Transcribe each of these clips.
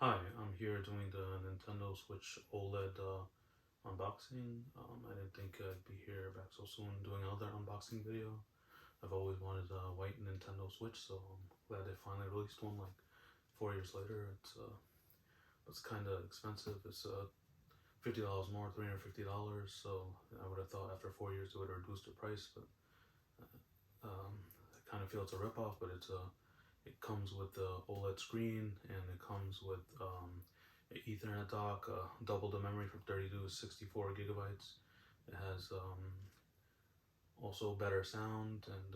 Hi, I'm here doing the Nintendo Switch OLED unboxing. I didn't think I'd be here back so soon doing another unboxing video. I've always wanted a white Nintendo Switch, so I'm glad they finally released one like 4 years later. It's kind of expensive. It's $50 more, $350. So I would have thought after 4 years it would have reduced the price, but I kind of feel it's a ripoff. But it comes with the OLED screen, and it comes with an Ethernet dock, double the memory from 32 to 64 gigabytes. It has also better sound and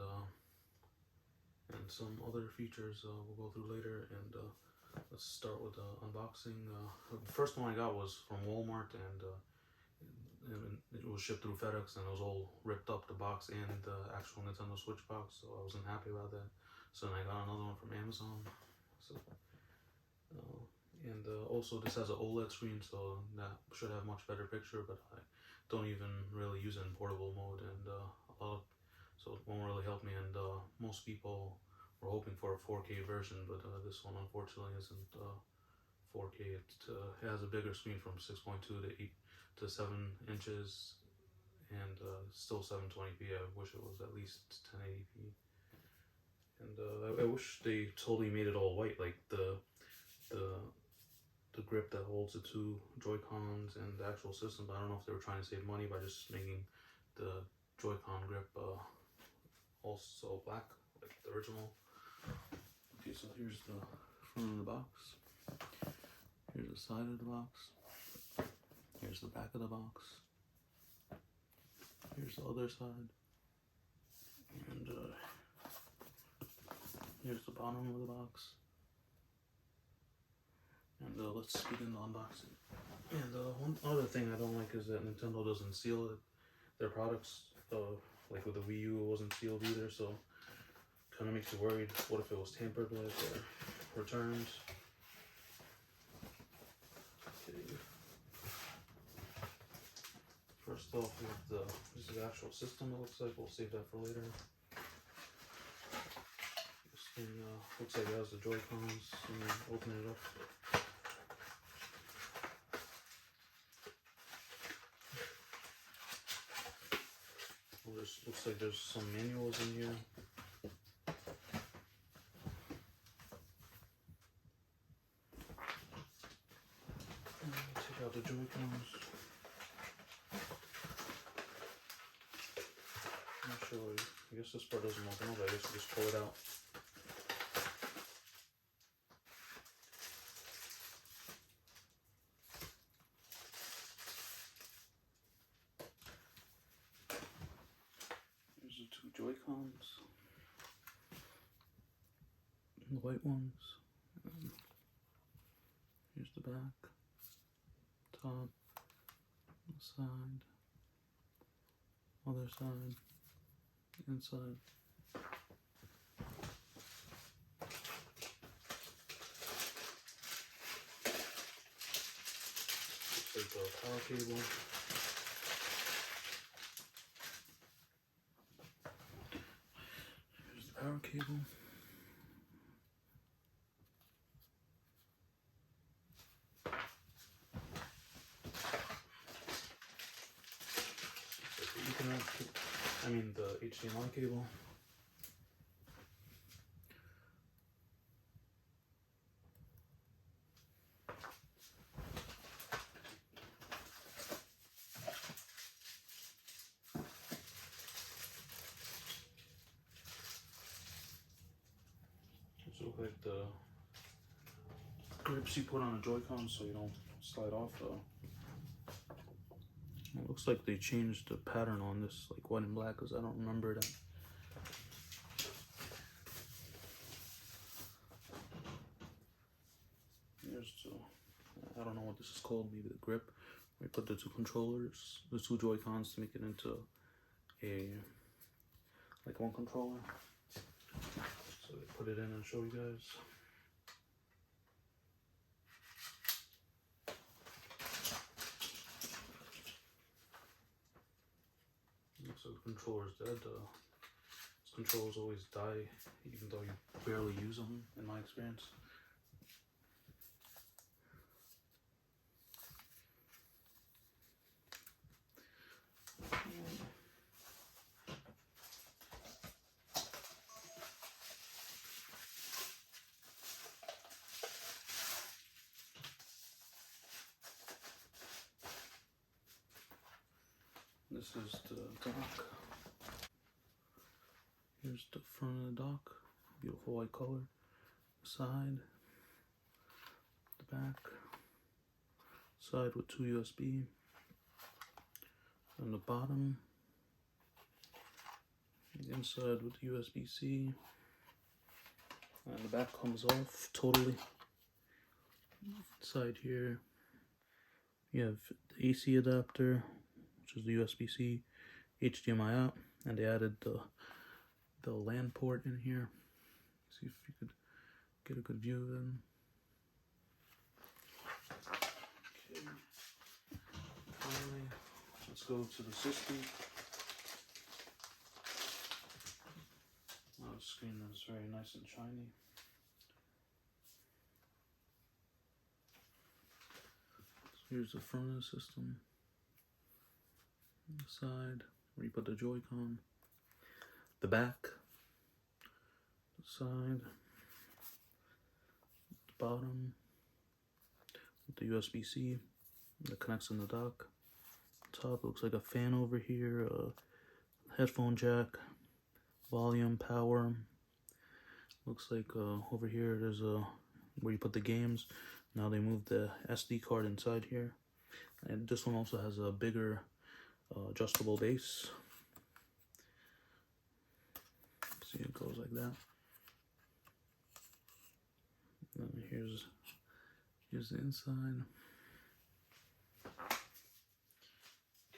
some other features we'll go through later. And let's start with the unboxing. The first one I got was from Walmart, and it was shipped through FedEx, and it was all ripped up, the box and the actual Nintendo Switch box, so I wasn't happy about that. So then I got another one from Amazon. So, also this has an OLED screen, so that should have much better picture. But I don't even really use it in portable mode, and so it won't really help me. And most people were hoping for a 4K version, but this one unfortunately isn't 4K. It has a bigger screen from 6.2 to 8 to 7 inches, and still 720p. I wish it was at least 1080p. And I wish they totally made it all white, like the the grip that holds the two Joy-Cons and the actual system. But I don't know if they were trying to save money by just making the Joy-Con grip also black, like the original. Okay, so here's the front of the box. Here's the side of the box. Here's the back of the box. Here's the other side. And here's the bottom of the box. And let's begin the unboxing. And one other thing I don't like is that Nintendo doesn't seal their products. Like with the Wii U, it wasn't sealed either, so kind of makes you worried. What if it was tampered with or returned? Okay. First off, this is the actual system. It looks like we'll save that for later. This thing looks like it has the Joy-Cons. And then open it up. Looks like there's some manuals in here. Take out the Joy-Cons. I'm not sure. I guess this part doesn't open up. I guess you just pull it out. Here's the two Joy-Cons. The white ones. Here's the back, top, side, other side, inside. Looks like the power cable. Here's the power cable. The HDMI cable. This looks like the grips you put on a Joy-Con so you don't slide off though. It looks like they changed the pattern on this, like white and black, because I don't remember that. Here's I don't know what this is called, maybe the grip. We put the two controllers, the two Joy-Cons to make it into like one controller. So they put it in and show you guys. So the controller's dead. These controllers always die, even though you barely use them, in my experience. This is the dock. Here's the front of the dock. Beautiful white color. Side. The back. Side with 2 USB. On the bottom. The inside with USB-C. And the back comes off totally. Side here. You have the AC adapter, which is the USB-C, HDMI out, and they added the LAN port in here. See if you could get a good view of them. Okay. Finally, let's go to the system. Oh, the screen is very nice and shiny. So here's the front of the system. The side, where you put the Joy-Con. The back. The side. The bottom. With the USB-C that connects in the dock. Top looks like a fan over here. Headphone jack. Volume, power. Looks like over here there's where you put the games. Now they moved the SD card inside here. And this one also has a bigger adjustable base. See, it goes like that. And here's the inside.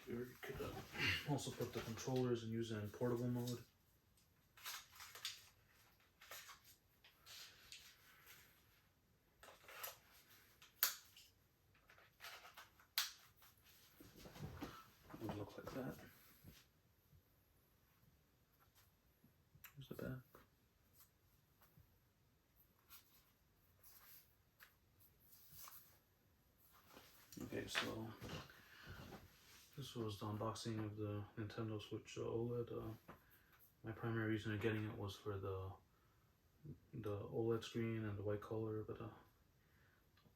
You could also put the controllers and use it in portable mode. It would look like that. Here's the back. Okay, so this was the unboxing of the Nintendo Switch OLED. My primary reason of getting it was for the OLED screen and the white color, but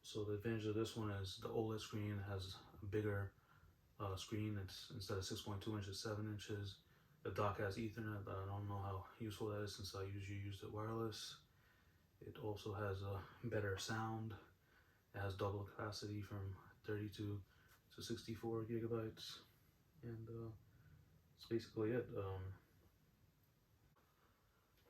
so the advantage of this one is the OLED screen has a bigger screen. It's instead of 6.2 inches, 7 inches. The dock has Ethernet, but I don't know how useful that is since I usually use it wireless. It also has a better sound. It has double capacity from 32 to 64 gigabytes, and that's basically it.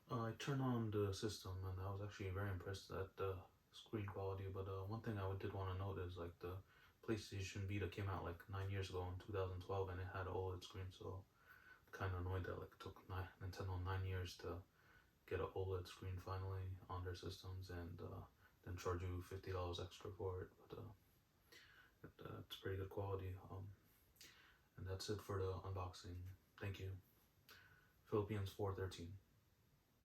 I turned on the system and I was actually very impressed at the screen quality, but one thing I did want to note is like the PlayStation Vita came out like 9 years ago in 2012 and it had an OLED screen, so kind of annoyed that like it took Nintendo 9 years to get an OLED screen finally on their systems, and then charge you $50 extra for it, but it's pretty good quality. And that's it for the unboxing. Thank you. Philippines 413.